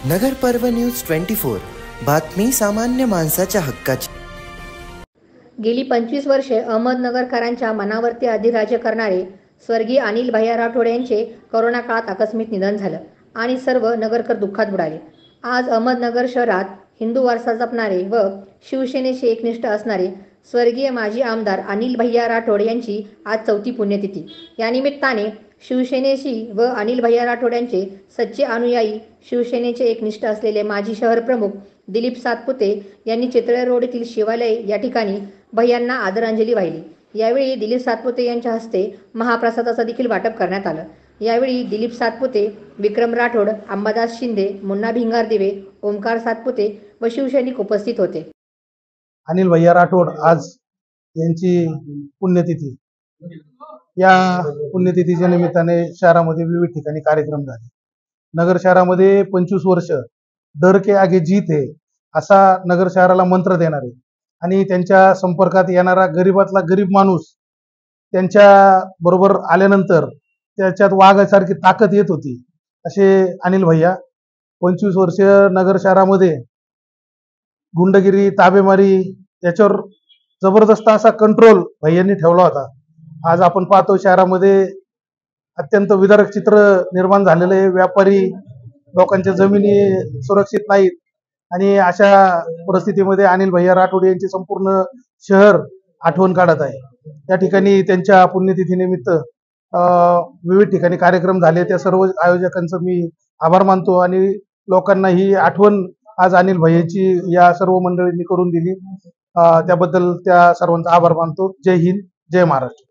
नगर पर्व न्यूज 24 बातमी सामान्य माणसाच्या हक्काची। गेली 25 वर्षे अहमदनगरकरांच्या मनावरती अधिराज्य करणारे स्वर्गीय अनिल भैया राठोड यांचे कोरोना काळात आकस्मिक निधन झालं आणि सर्व नगरकर दुःखात बुडाले। आज अहमदनगर शहरात हिंदू वारसा जपणारे व शिवसेनेशी एकनिष्ठ असणारे स्वर्गीय माजी आमदार अनिल भैया राठोड यांची आज 4थी पुण्यतिथी। या निमित्ताने शिवसेनेशी व अनिल भैया राठोड यांचे सच्चे अनुयायी शिवसेनेचे एकनिष्ठ असलेले माजी शहर प्रमुख दिलीप सातपुते यांनी चितळे रोड येथील शिवालय या ठिकाणी भैयांना आदरांजली वाहिली। यावेळी दिलीप सातपुते यांच्या हस्ते महाप्रसादाचं देखील वाटप करण्यात आलं। यावेळी दिलीप सातपुते, विक्रम राठोड, अंबादास शिंदे, मुन्ना भिंगारदिवे, ओमकार सातपुते व शिवसैनिक उपस्थित होते। अनिल भैया राठोड आज यांची पुण्यतिथी। या पुण्यतिथीच्या निमित्ताने शहरामध्ये विविध ठिकाणी कार्यक्रम झाले। नगर शहरामध्ये 25 वर्ष डर के आगे जीत है असा नगर शहराला मंत्र देणारे आणि त्यांच्या संपर्कात येणारा गरीबातला गरीब माणूस त्यांच्या बरोबर आल्यानंतर त्याच्यात वाघासारखी ताकद येत होती असे अनिल भैया। 25 वर्ष नगर शहरामध्ये गुंडगिरी, ताबेमारी याच्यावर जबरदस्त असा कंट्रोल भैयांनी ठेवला होता। आज आपण पाहतो शहरामध्ये अत्यंत विदारक चित्र निर्माण झालेले आहे। व्यापारी लोकांच्या जमिनी सुरक्षित नाहीत आणि अशा परिस्थितीमध्ये अनिल भैया राठोड यांचे संपूर्ण शहर आठवण काढत आहे। त्या ठिकाणी त्यांच्या पुण्यतिथीनिमित्त विविध ठिकाणी कार्यक्रम झाले। त्या सर्व आयोजकांचं मी आभार मानतो आणि लोकांना ही आठवण आज अनिल भैयाची या सर्व मंडळींनी करून दिली, त्याबद्दल त्या सर्वांचा आभार मानतो। जय हिंद, जय महाराष्ट्र।